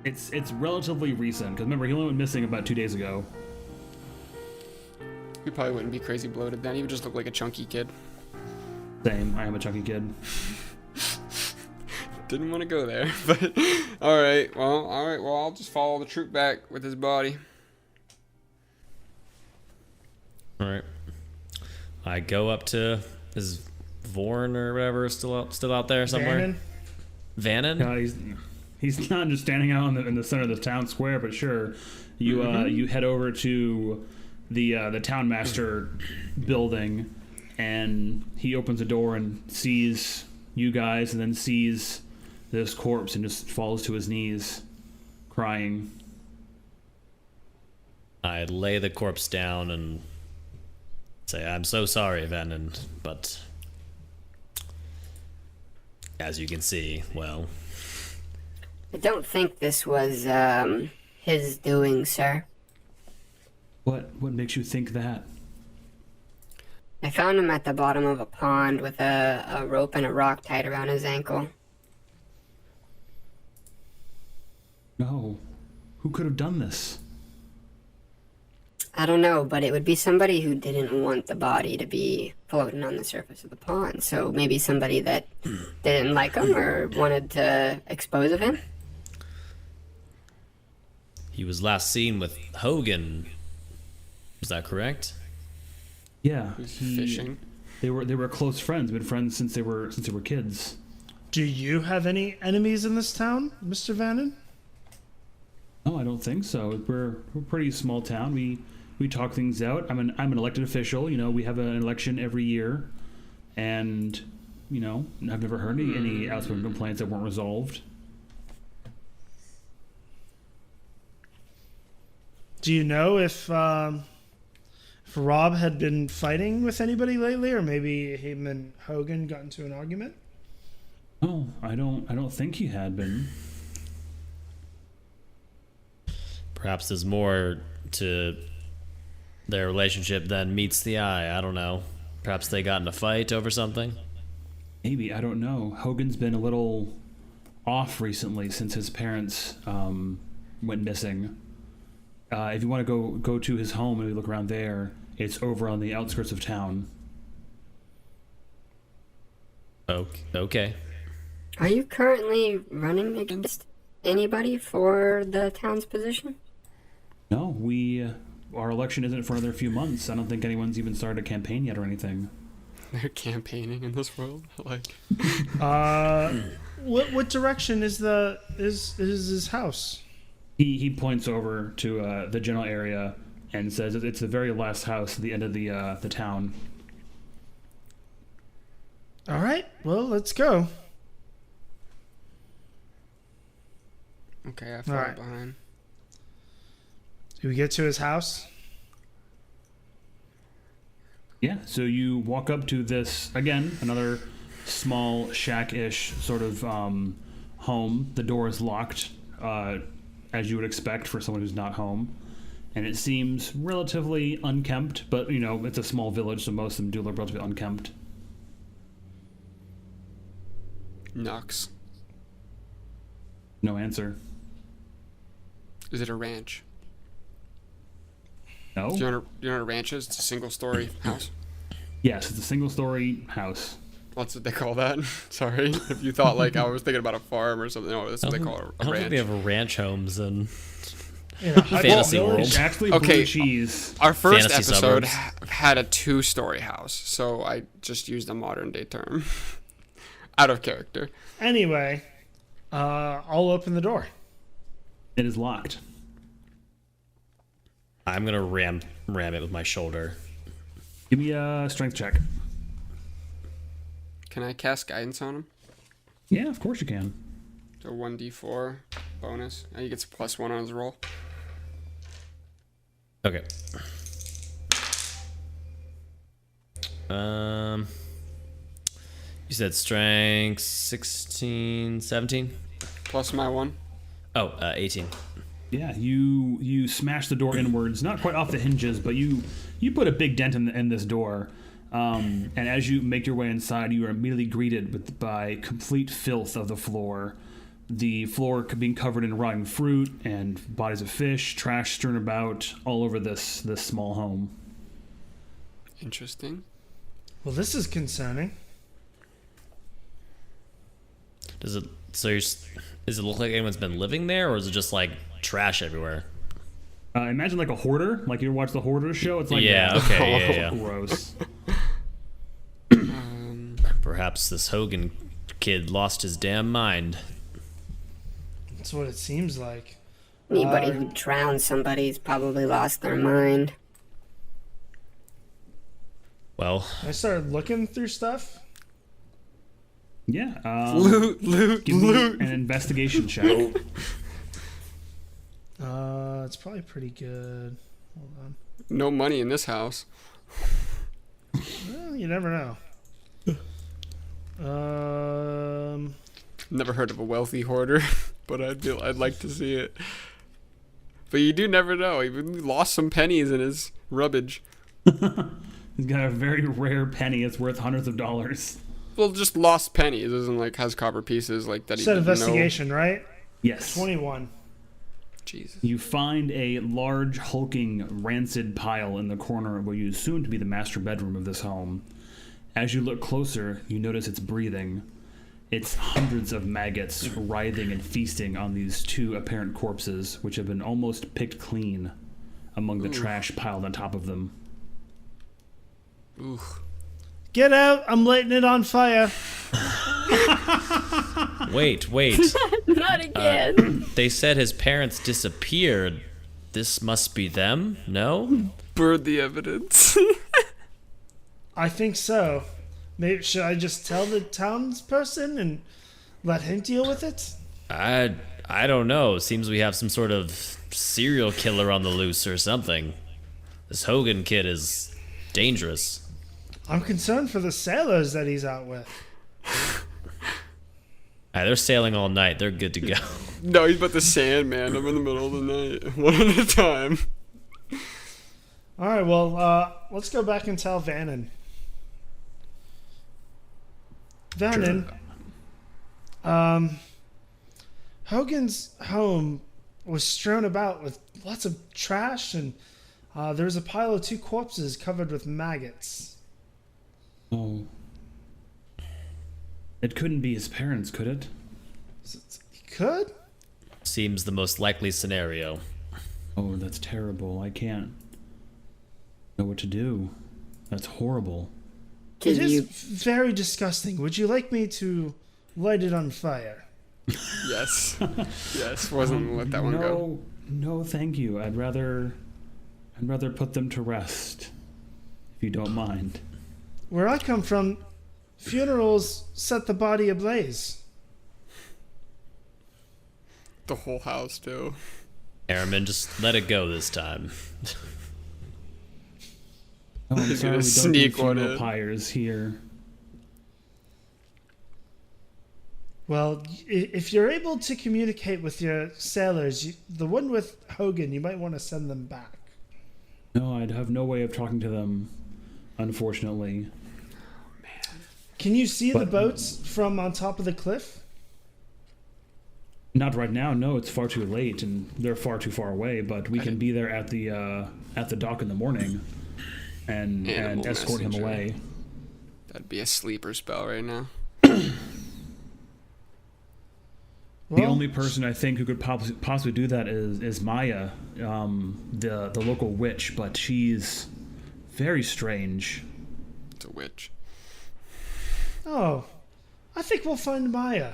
It's relatively recent, because remember, he only went missing about 2 days ago. He probably wouldn't be crazy bloated then. He would just look like a chunky kid. Same, I am a chunky kid. Didn't want to go there, but all right. Well, I'll just follow the troop back with his body. All right. I go up to is Vorn or whatever still out there somewhere. Vannon? He's not just standing out in the center of the town square, but sure, you you head over to the town master building, and he opens the door and sees you guys, and then sees this corpse and just falls to his knees, crying. I lay the corpse down and say, "I'm so sorry, Vannon, but as you can see, well." I don't think this was, his doing, sir. What makes you think that? I found him at the bottom of a pond with a rope and a rock tied around his ankle. No. Who could have done this? I don't know, but it would be somebody who didn't want the body to be floating on the surface of the pond. So maybe somebody that didn't like him or wanted to dispose of him. He was last seen with Hogan. Is that correct? Yeah, Fishing. They were close friends. Been friends since they were kids. Do you have any enemies in this town, Mr. Vannon? No, I don't think so. We're a pretty small town. We talk things out. I'm an elected official. You know, we have an election every year, and you know, I've never heard any outspoken complaints that weren't resolved. Do you know if Rob had been fighting with anybody lately, or maybe him and Hogan got into an argument? No, I don't think he had been. Perhaps there's more to their relationship than meets the eye. I don't know. Perhaps they got in a fight over something. Maybe, I don't know. Hogan's been a little off recently since his parents went missing. If you want to go to his home and look around there, it's over on the outskirts of town. Okay. Are you currently running against anybody for the town's position? No, our election isn't for another few months. I don't think anyone's even started a campaign yet or anything. They're campaigning in this world, like. What direction is his house? He points over to the general area and says it's the very last house at the end of the town. All right, well, let's go. Okay, I follow Alright. behind. Do we get to his house? Yeah, so you walk up to this, again, another small shack-ish sort of home. The door is locked, as you would expect for someone who's not home. And it seems relatively unkempt, but, you know, it's a small village, so most of them do look relatively unkempt. Knocks. No answer. Is it a ranch? No? Do you know what a ranch is? It's a single-story house. Yes, it's a single-story house. What's what they call that? Sorry, if you thought like I was thinking about a farm or something. No, that's what they call a I don't ranch. think they have ranch homes and In a fantasy village? world. It's actually Okay. blue cheese. Our first Fantasy episode suburbs. had a 2-story house, so I just used a modern-day term. Out of character. Anyway, I'll open the door. It is locked. I'm gonna ram it with my shoulder. Give me a strength check. Can I cast guidance on him? Yeah, of course you can. So 1d4 bonus. And he gets a +1 on his roll. Okay. You said strength 16, 17? Plus my 1. Oh, 18. Yeah, you smash the door inwards, not quite off the hinges, but you put a big dent in this door. And as you make your way inside, you are immediately greeted by complete filth of the floor. the floor being covered in rotting fruit and bodies of fish, trash strewn about all over this small home. Interesting. Well, this is concerning. Does it look like anyone's been living there, or is it just like trash everywhere? Imagine like a hoarder, like you watch the Hoarder show. It's like Yeah. Gross. Perhaps this Hogan kid lost his damn mind. That's what it seems like. Anybody who drowned somebody's probably lost their mind. Well, I started looking through stuff. Yeah. Loot. Give me an investigation check. It's probably pretty good. Hold on. No money in this house. Well, you never know. Never heard of a wealthy hoarder, but I'd like to see it. But you do never know. He lost some pennies in his rubbish. He's got a very rare penny. It's worth hundreds of dollars. Well, just lost pennies. Isn't like has copper pieces like that. He Said didn't investigation, right? Yes. 21. Jesus. You find a large, hulking, rancid pile in the corner of what you assume to be the master bedroom of this home. As you look closer, you notice it's breathing. It's hundreds of maggots writhing and feasting on these two apparent corpses, which have been almost picked clean among the trash piled on top of them. Ooh. Get out! I'm lighting it on fire. wait. Not again. They said his parents disappeared. This must be them? No? Bird the evidence. I think so. Maybe should I just tell the townsperson and let him deal with it? I don't know. Seems we have some sort of serial killer on the loose or something. This Hogan kid is dangerous. I'm concerned for the sailors that he's out with. They're sailing all night. They're good to go. No, he's about the Sandman. I'm in the middle of the night. One at a time. All right, well, let's go back and tell Vannon. Vannon, Hogan's home was strewn about with lots of trash, and there's a pile of 2 corpses covered with maggots. Oh. It couldn't be his parents, could it? He could? Seems the most likely scenario. Oh, that's terrible. I can't know what to do. That's horrible. It is very disgusting. Would you like me to light it on fire? Yes. Yes. Wasn't let that one go. No, thank you. I'd rather put them to rest, if you don't mind. Where I come from, funerals set the body ablaze. The whole house too. Airman, just let it go this time. Oh, I'm He's sorry, gonna we don't sneak do one funeral in. pyres here. Well, if you're able to communicate with your sailors, the one with Hogan, you might want to send them back. No, I'd have no way of talking to them, unfortunately. Can you see the boats from on top of the cliff? Not right now. No, it's far too late, and they're far too far away. But we can be there at the dock in the morning, and escort him messenger. away. That'd be a sleeper spell right now. The only person I think who could possibly do that is Maya, the local witch, but she's very strange. It's a witch. Oh, I think we'll find Maya.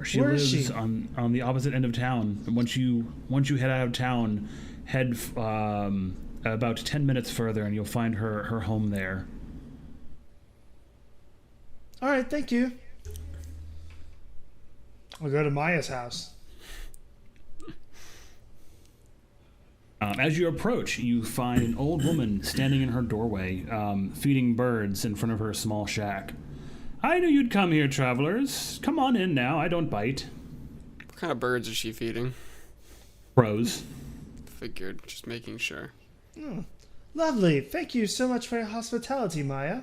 She Where is lives she? on the opposite end of town. Once you head out of town, head about 10 minutes further, and you'll find her home there. All right, thank you. I'll go to Maya's house. As you approach, you find an old woman standing in her doorway, feeding birds in front of her small shack. I knew you'd come here, travelers. Come on in now. I don't bite. What kind of birds is she feeding? Crows. Figured. Just making sure. Oh, lovely. Thank you so much for your hospitality, Maya.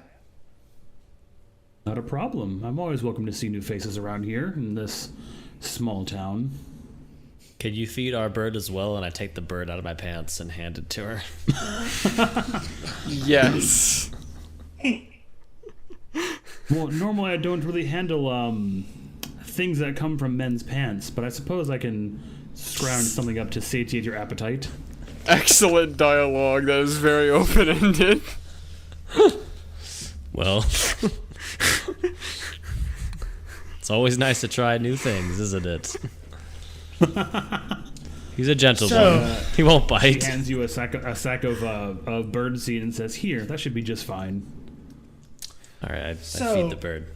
Not a problem. I'm always welcome to see new faces around here in this small town. Can you feed our bird as well? And I take the bird out of my pants and hand it to her. Yes. Well, normally I don't really handle things that come from men's pants, but I suppose I can scrounge something up to satiate your appetite. Excellent dialogue. That is very open-ended. Well, it's always nice to try new things, isn't it? He's a gentleman. He won't bite. He hands you a sack of bird seed and says, "Here, that should be just fine." All right, I feed the bird.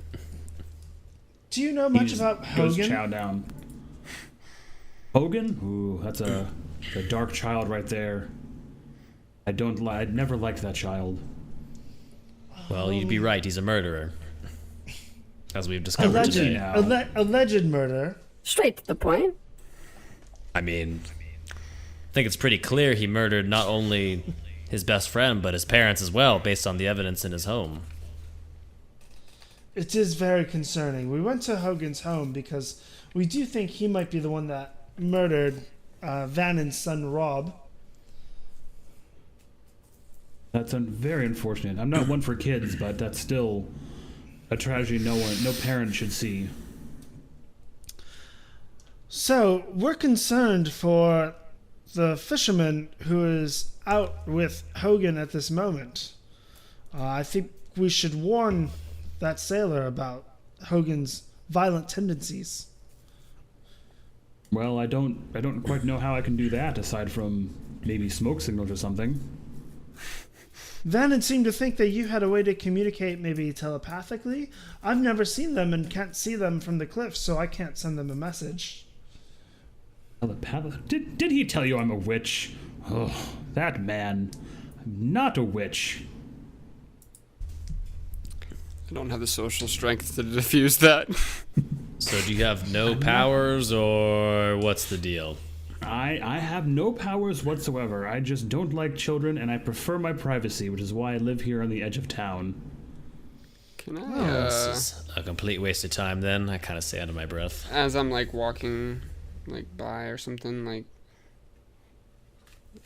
Do you know much about Goes Hogan? chow down. Hogan? Ooh, that's a dark child right there. I'd never liked that child. Well, you'd be right. He's a murderer, as we've discovered today. Alleged murder. Straight to the point. I mean, I think it's pretty clear he murdered not only his best friend, but his parents as well, based on the evidence in his home. It is very concerning. We went to Hogan's home because we do think he might be the one that murdered Vannon's son, Rob. That's very unfortunate. I'm not one for kids, but that's still a tragedy no parent should see. So, we're concerned for the fisherman who is out with Hogan at this moment. I think we should warn that sailor about Hogan's violent tendencies. Well, I don't quite know how I can do that aside from maybe smoke signals or something. Vannon seemed to think that you had a way to communicate maybe telepathically. I've never seen them and can't see them from the cliff, so I can't send them a message. Did he tell you I'm a witch? Oh, that man. I'm not a witch. I don't have the social strength to diffuse that. So do you have no powers, or what's the deal? I have no powers whatsoever. I just don't like children, and I prefer my privacy, which is why I live here on the edge of town. Can I, This is a complete waste of time then. I kind of say under my breath. as I'm, like, walking, like, by or something, like,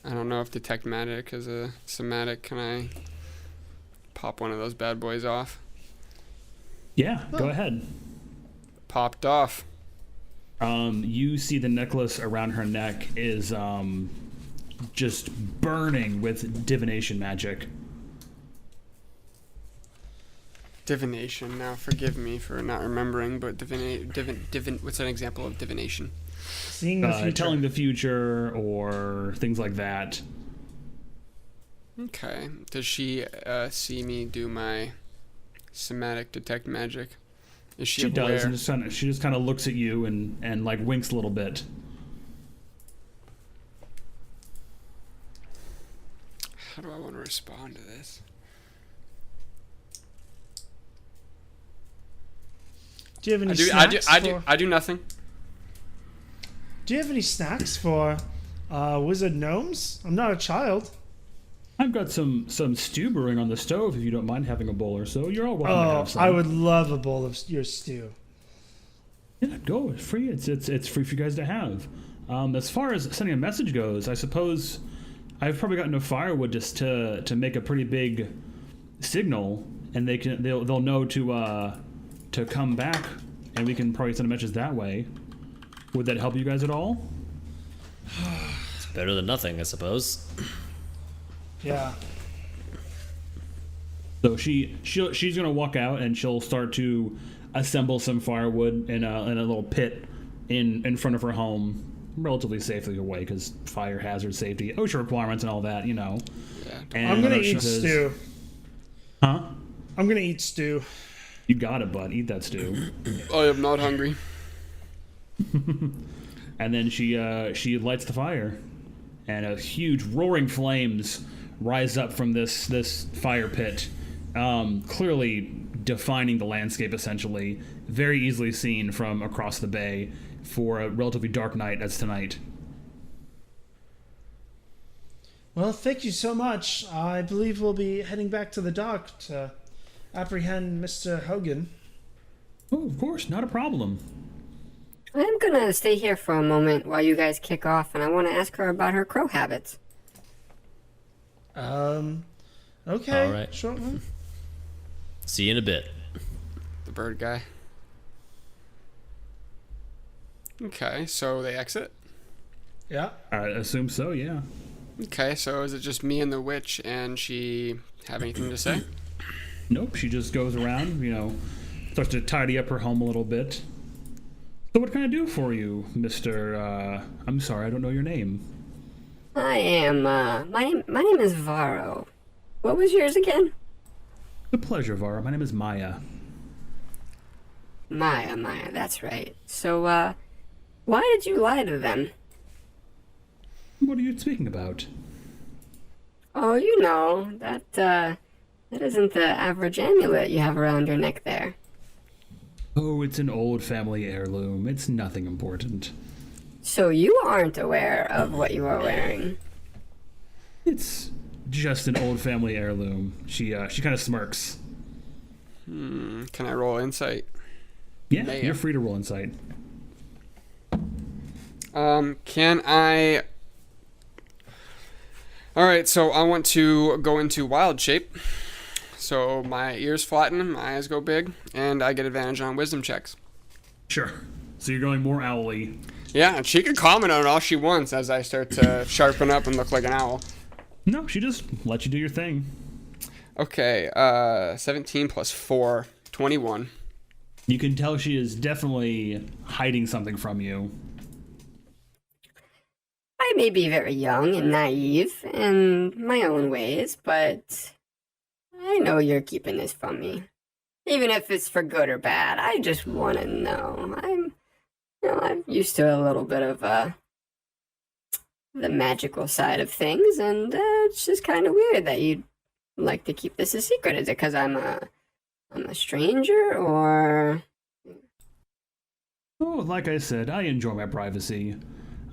I don't know if detect magic is a somatic. Can I pop one of those bad boys off? Yeah, go ahead. Popped off. You see the necklace around her neck is just burning with divination magic. Divination. Now, forgive me for not remembering, but what's an example of divination? Seeing the future. Telling the future or things like that. Okay. Does she see me do my somatic detect magic? Is she aware? Does, and she just kind of looks at you and like winks a little bit. How do I want to respond to this? Do you have any snacks? I do nothing. Do you have any snacks for wizard gnomes? I'm not a child. I've got some stew brewing on the stove if you don't mind having a bowl or so. You're all welcome to have some. I would love a bowl of your stew. Yeah, go. It's free. It's free for you guys to have. As far as sending a message goes, I suppose I've probably got enough firewood just to make a pretty big signal, and they'll know to come back, and we can probably send a message that way. Would that help you guys at all? It's better than nothing, I suppose. Yeah. So she's gonna walk out and she'll start to assemble some firewood in a little pit in front of her home, relatively safely away because fire hazard, safety, OSHA requirements, and all that, you know. Yeah. And I'm gonna eat stew. Huh? I'm gonna eat stew. You got it, bud. Eat that stew. I am not hungry. And then she lights the fire, and a huge roaring flames rise up from this fire pit, clearly defining the landscape. Essentially, very easily seen from across the bay for a relatively dark night as tonight. Well, thank you so much. I believe we'll be heading back to the dock to apprehend Mr. Hogan. Oh, of course, not a problem. I'm gonna stay here for a moment while you guys kick off, and I want to ask her about her crow habits. Okay. All right. Sure. See you in a bit. The bird guy. Okay, so they exit. Yeah. I assume so, yeah. Okay, so is it just me and the witch, and she have anything to say? Nope, she just goes around, starts to tidy up her home a little bit. So what can I do for you, Mr. I'm sorry, I don't know your name. I am, my name is Varro. What was yours again? The pleasure, Vara. My name is Maya. Maya, that's right. So, why did you lie to them? What are you speaking about? Oh, that isn't the average amulet you have around your neck there. Oh, it's an old family heirloom. It's nothing important. So you aren't aware of what you are wearing? It's just an old family heirloom. She kind of smirks. Can I roll insight? Yeah, Man. you're free to roll insight. Can I... Alright, so I want to go into wild shape. So my ears flatten, my eyes go big, and I get advantage on wisdom checks. Sure. So you're going more owly. Yeah, and she can comment on it all she wants as I start to sharpen up and look like an owl. No, she just lets you do your thing. Okay, 17 plus 4, 21. You can tell she is definitely hiding something from you. I may be very young and naive in my own ways, but I know you're keeping this from me. Even if it's for good or bad, I just want to know. I'm used to a little bit of the magical side of things, and it's just kind of weird that you'd like to keep this a secret. Is it because I'm a stranger, or? Oh, like I said, I enjoy my privacy.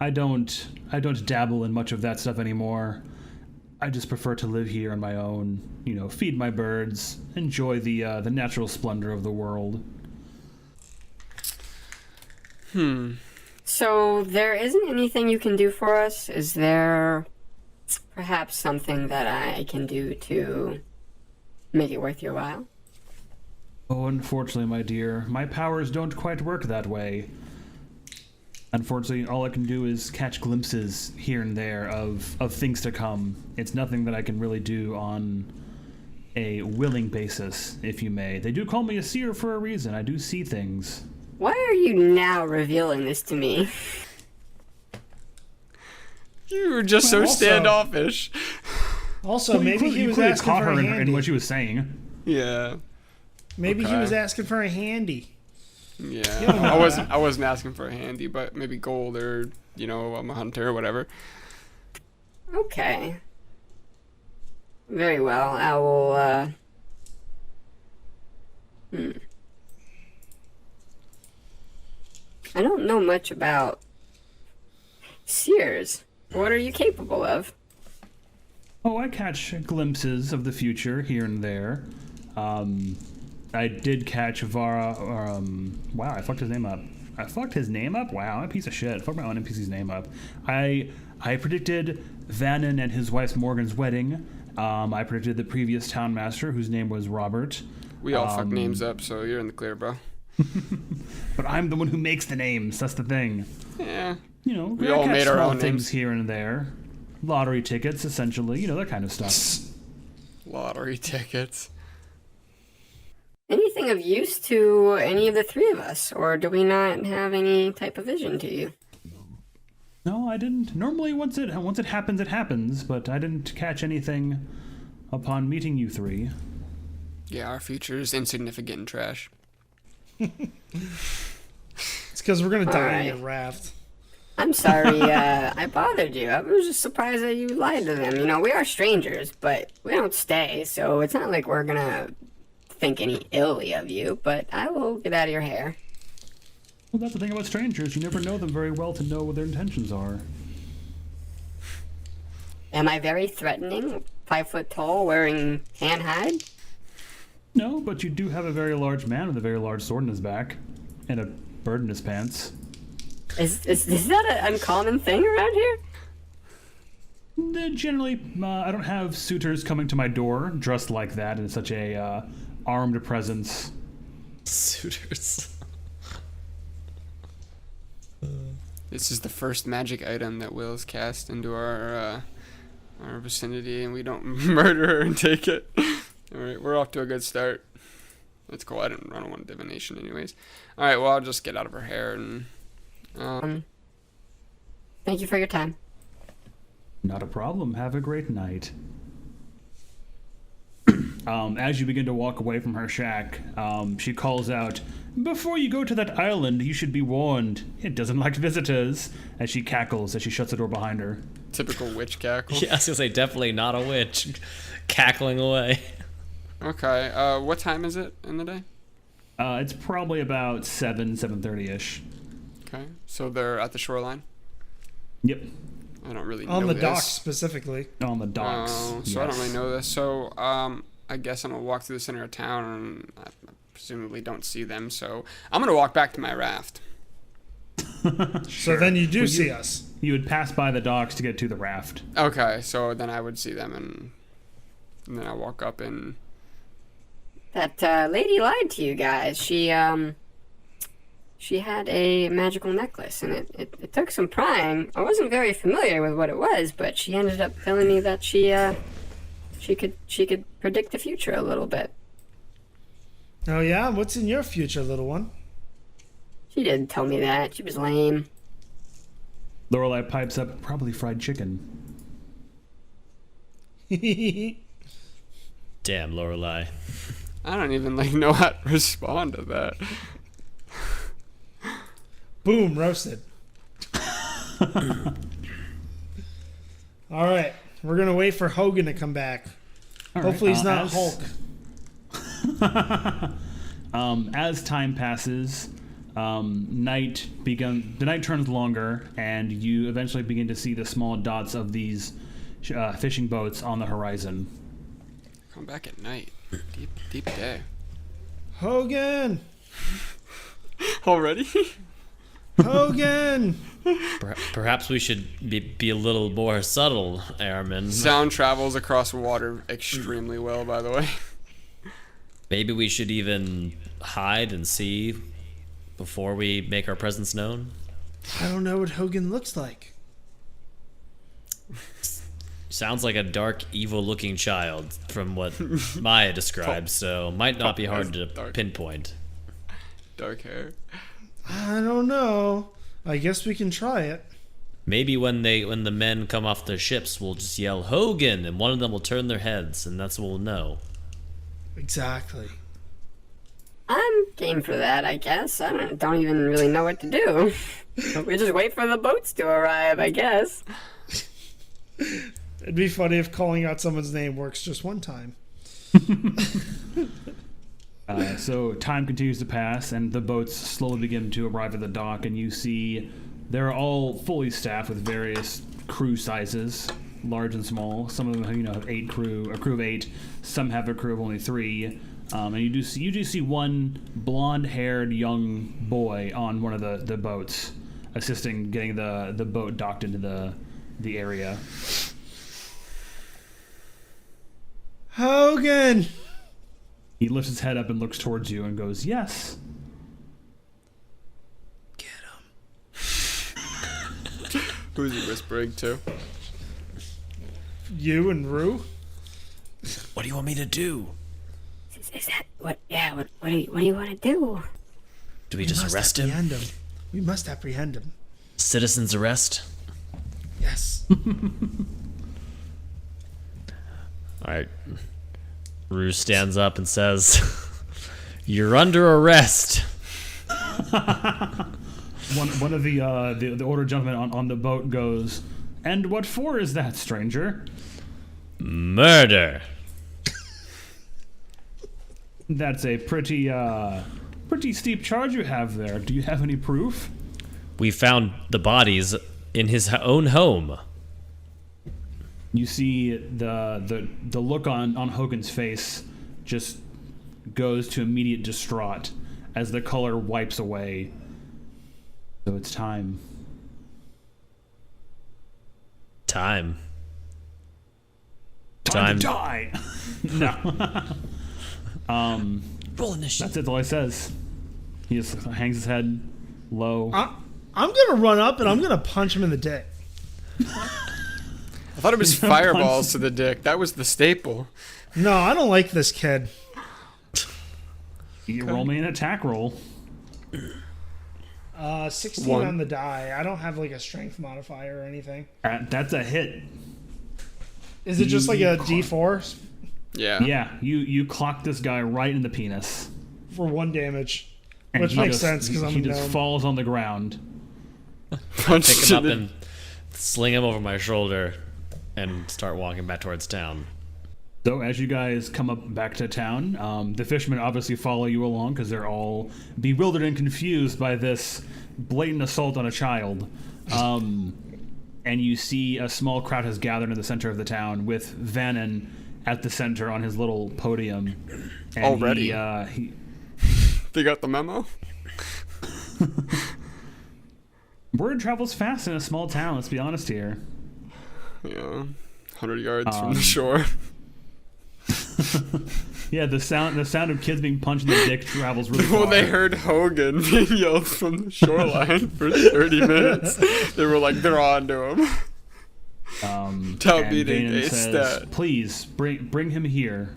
I don't dabble in much of that stuff anymore. I just prefer to live here on my own, feed my birds, enjoy the natural splendor of the world. So there isn't anything you can do for us? Is there perhaps something that I can do to make it worth your while? Oh, unfortunately, my dear, my powers don't quite work that way. Unfortunately, all I can do is catch glimpses here and there of things to come. It's nothing that I can really do on a willing basis, if you may. They do call me a seer for a reason. I do see things. Why are you now revealing this to me? You were just so standoffish. Also, maybe he was asking caught for her a in handy. what she was saying. Yeah. Maybe he Okay. was asking for a handy. Yeah. I wasn't asking for a handy, but maybe gold or, I'm a hunter or whatever. Okay. Very well. I will, I don't know much about seers. What are you capable of? Oh, I catch glimpses of the future here and there. I did catch Vara. Wow, I fucked his name up. Wow, I'm a piece of shit. I fucked my own NPC's name up. I predicted Vannon and his wife Morgan's wedding. I predicted the previous town master, whose name was Robert. We all fuck names up, so you're in the clear, bro. But I'm the one who makes the names. That's the thing. Yeah. We all made our own things names here and there. Lottery tickets, essentially. That kind of stuff. Lottery tickets. Anything of use to any of the three of us, or do we not have any type of vision to you? No, I didn't. Normally, once it happens, it happens. But I didn't catch anything upon meeting you three. Yeah, our future is insignificant and trash. It's because we're going to die in a raft. I'm sorry I bothered you. I was just surprised that you lied to them. We are strangers, but we don't stay, so it's not like we're going to think any illy of you, but I will get out of your hair. Well, that's the thing about strangers. You never know them very well to know what their intentions are. Am I very threatening? 5 foot tall, wearing tan hide? No, but you do have a very large man with a very large sword in his back and a bird in his pants. Is that an uncommon thing around here? Generally, I don't have suitors coming to my door dressed like that in such a armed presence. Suitors. This is the first magic item that Will's cast into our vicinity, and we don't murder her and take it. All right, we're off to a good start. That's cool. I don't want divination anyways. All right, well, I'll just get out of her hair and. Thank you for your time. Not a problem. Have a great night. As you begin to walk away from her shack, she calls out, "Before you go to that island, you should be warned. It doesn't like visitors," as she cackles as she shuts the door behind her. Typical witch cackle. Yeah, I was gonna say definitely not a witch, cackling away. Okay. What time is it in the day? It's probably about 7:30-ish. Okay. So they're at the shoreline? Yep. I don't really know On the this. docks specifically. On the docks. Oh, so I don't really know this. So I guess I'm gonna walk through the center of town, and I presumably don't see them. So I'm gonna walk back to my raft. So then you do see us. You would pass by the docks to get to the raft. Okay. So then I would see them, and then I walk up and. That lady lied to you guys. She had a magical necklace, and it took some prying. I wasn't very familiar with what it was, but she ended up telling me that she could predict the future a little bit. Oh yeah? What's in your future, little one? She didn't tell me that. She was lame. Lorelei pipes up, "Probably fried chicken." Damn, Lorelei. I don't even know how to respond to that. Boom, roasted. All right, we're gonna wait for Hogan to come back. All Hopefully right, he's not as- Hulk. As time passes, the night turns longer, and you eventually begin to see the small dots of these fishing boats on the horizon. Come back at night. Deep day. Hogan! Already? Hogan! Perhaps we should be a little more subtle, Airman. Sound travels across water extremely well, by the way. Maybe we should even hide and see before we make our presence known. I don't know what Hogan looks like. Sounds like a dark, evil-looking child from what Maya described, so might not be hard to pinpoint. Dark hair. I don't know. I guess we can try it. Maybe when the men come off their ships, we'll just yell Hogan, and one of them will turn their heads, and that's what we'll know. Exactly. I'm game for that, I guess. I don't even really know what to do. We just wait for the boats to arrive, I guess. It'd be funny if calling out someone's name works just one time. So time continues to pass, and the boats slowly begin to arrive at the dock, and you see they're all fully staffed with various crew sizes, large and small. Some of them, have a crew of 8. Some have a crew of only 3. And you do see one blonde-haired young boy on one of the boats, assisting getting the boat docked into the area. Hogan! He lifts his head up and looks towards you and goes, "Yes." Get him. Who's he whispering to? You and Rue? What do you want me to do? Is that what? Yeah. What do you want to do? Do we just arrest him? We must apprehend him. Citizen's arrest? Yes. Alright. Rue stands up and says, "You're under arrest." One of the older gentlemen on the boat goes, "And what for is that, stranger?" Murder. That's a pretty steep charge you have there. Do you have any proof? We found the bodies in his own home. You see the look on Hogan's face just goes to immediate distraught as the color wipes away. So it's time. Time to die. No. Roll initiative. That's all he says. He just hangs his head low. I'm gonna run up and I'm gonna punch him in the dick. I thought it was fireballs to the dick. That was the staple. No, I don't like this kid. You roll me an attack roll. 16 One. on the die. I don't have like a strength modifier or anything. That's a hit. Is it just like a D4 Yeah. Yeah, you clock this guy right in the penis. for 1 damage? And Which he makes just- sense because I'm he a just gnome. falls on the ground. Punch Pick to him up the- and sling him over my shoulder and start walking back towards town. So as you guys come up back to town, the fishermen obviously follow you along because they're all bewildered and confused by this blatant assault on a child. And you see a small crowd has gathered in the center of the town with Vannon at the center on his little podium. And Already? He They got the memo? word travels fast in a small town, let's be honest here. Yeah. 100 yards from the shore. Yeah, the sound of kids being punched in the dick travels really far. When they heard Hogan being yelled from the shoreline for 30 minutes, they were like, they're on to him. Town and meeting, Vannon a says, stat. please bring him here.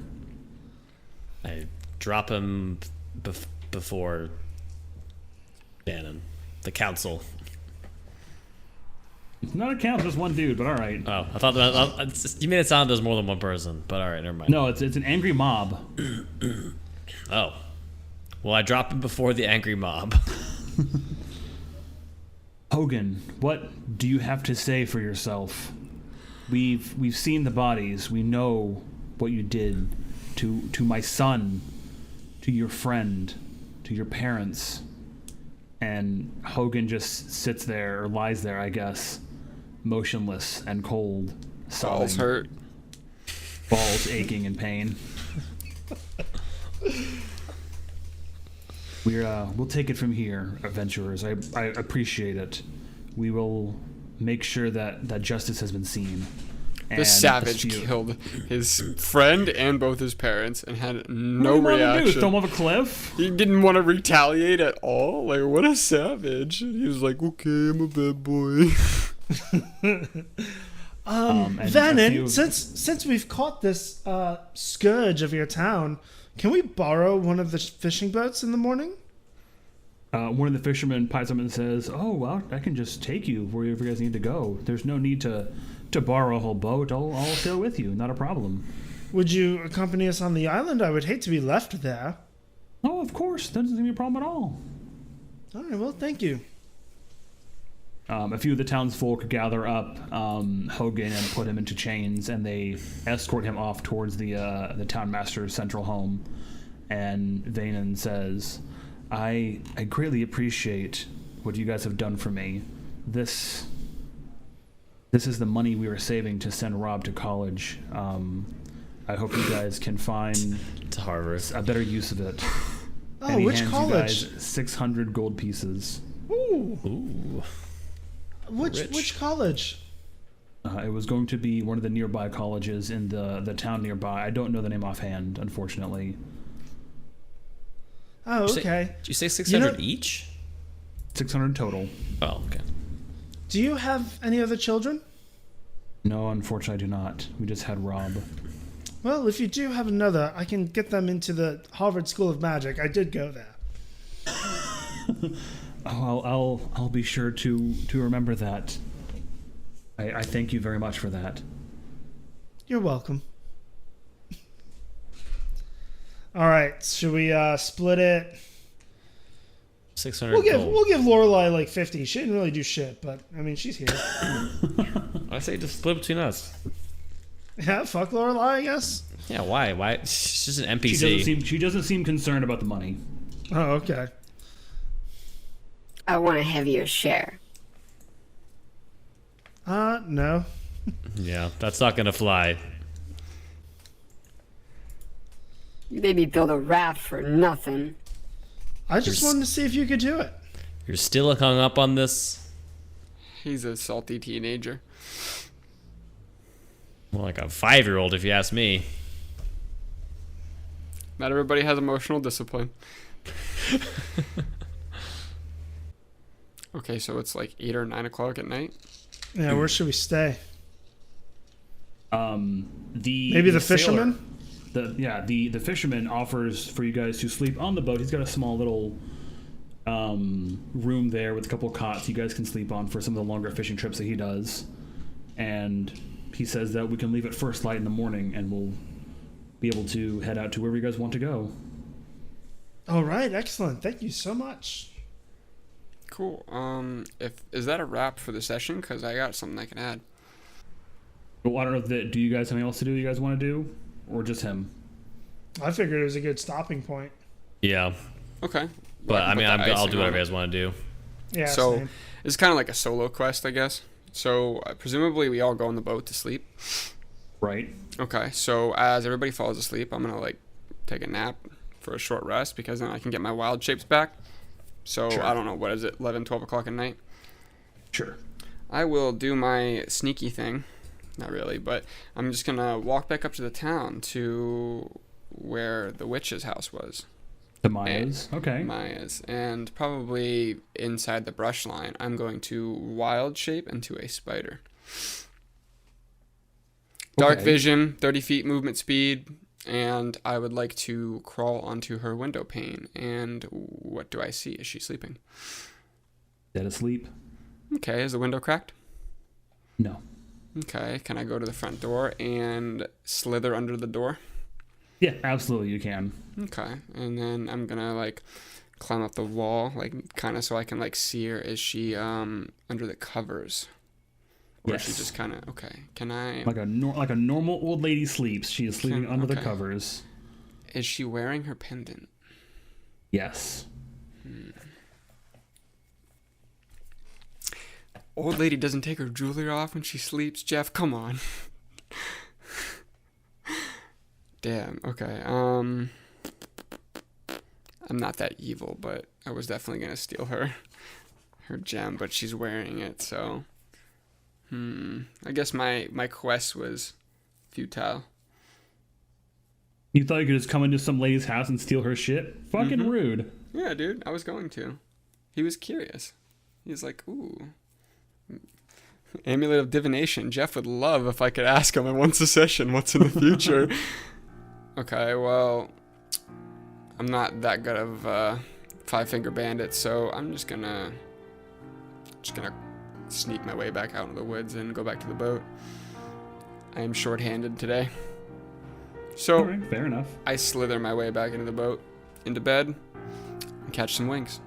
I drop him before Bannon, the council. It's not a count, just one dude, but all right. Oh, I thought you made it sound there's more than one person, but all right, never mind. No, it's an angry mob. Oh, well, I drop him before the angry mob. Hogan, what do you have to say for yourself? We've seen the bodies. We know what you did to my son, to your friend, to your parents. And Hogan just sits there, or lies there, I guess, motionless and cold, sobbing, Balls hurt. balls aching in pain. We'll take it from here, adventurers. I appreciate it. We will make sure that justice has been seen. The savage killed his friend and both his parents and had no reaction. Throw him off a cliff? He didn't want to retaliate at all. Like, what a savage. He was like, okay, I'm a bad boy. And Vannon, since we've caught this scourge of your town, can we borrow one of the fishing boats in the morning? One of the fishermen pipes up and says, "Oh, well, I can just take you wherever you guys need to go. There's no need to borrow a whole boat. I'll sail with you. Not a problem." Would you accompany us on the island? I would hate to be left there. Oh, of course. That doesn't be a problem at all. All right, well, thank you. A few of the townsfolk gather up Hogan and put him into chains, and they escort him off towards the townmaster's central home. And Vannon says, I greatly appreciate what you guys have done for me. This is the money we were saving to send Rob to college. I hope you guys can find To Harvard. a better use of it. Oh, And he which hands college? You guys 600 gold pieces. Ooh. Ooh. Which college? It was going to be one of the nearby colleges in the town nearby. I don't know the name offhand, unfortunately. Oh, okay. Did you say 600 each? 600 total. Oh, okay. Do you have any other children? No, unfortunately, I do not. We just had Rob. Well, if you do have another, I can get them into the Harvard School of Magic. I did go there. Oh, I'll be sure to remember that. I thank you very much for that. You're welcome. All right, should we split it? 600 We'll gold. give Lorelai like 50. She didn't really do shit, but I mean she's here. I say just split between us. Yeah, fuck Lorelai, I guess. Yeah, why? She's just an NPC. She doesn't seem concerned about the money. Oh, okay. I want a heavier share. No. Yeah, that's not gonna fly. You made me build a raft for nothing. I just wanted to see if you could do it. You're still hung up on this? He's a salty teenager. More like a 5-year-old, if you ask me. Not everybody has emotional discipline. Okay, so it's like 8 or 9 o'clock at night. Yeah, where should we stay? Maybe the sailor, fisherman? The fisherman offers for you guys to sleep on the boat. He's got a small little room there with a couple of cots you guys can sleep on for some of the longer fishing trips that he does. And he says that we can leave at first light in the morning and we'll be able to head out to wherever you guys want to go. All right, excellent. Thank you so much. Cool. Is that a wrap for the session? Because I got something I can add. Well, I don't know if do you guys have anything else to do you guys want to do? Or just him? I figured it was a good stopping point. Yeah. Okay. But I mean, I'll do whatever you guys want to do. Yeah. So same. it's kind of like a solo quest, I guess. So presumably we all go on the boat to sleep. Right. Okay. So as everybody falls asleep, I'm gonna like take a nap for a short rest because then I can get my wild shapes back. So Sure. I don't know, what is it, 11, 12 o'clock at night? Sure. I will do my sneaky thing. Not really, but I'm just going to walk back up to the town to where the witch's house was. The Maya's. Okay. Maya's. And probably inside the brush line, I'm going to wild shape into a spider. Dark Okay. vision, 30 feet movement speed, and I would like to crawl onto her window pane. And what do I see? Is she sleeping? Dead asleep? Okay, is the window cracked? No. Okay, can I go to the front door and slither under the door? Yeah, absolutely you can. Okay, and then I'm gonna like climb up the wall, like kind of so I can like see her. Is she under the covers? Or is she Yes. just kind of, okay, can I... Like a normal old lady sleeps. She is sleeping under the okay. covers. Is she wearing her pendant? Yes. Old lady doesn't take her jewelry off when she sleeps. Jeff, come on. Damn. Okay. I'm not that evil, but I was definitely gonna steal her gem, but she's wearing it, so I guess my quest was futile. You thought you could just come into some lady's house and steal her shit? Fucking rude. Yeah, dude, I was going to. He was curious. He was like, ooh. Amulet of Divination. Jeff would love if I could ask him in one session what's in the future. Okay, well, I'm not that good of a five-finger bandit, so I'm just gonna sneak my way back out into the woods and go back to the boat. I am short-handed today. So, All right, fair enough. I slither my way back into the boat, into bed, and catch some wings.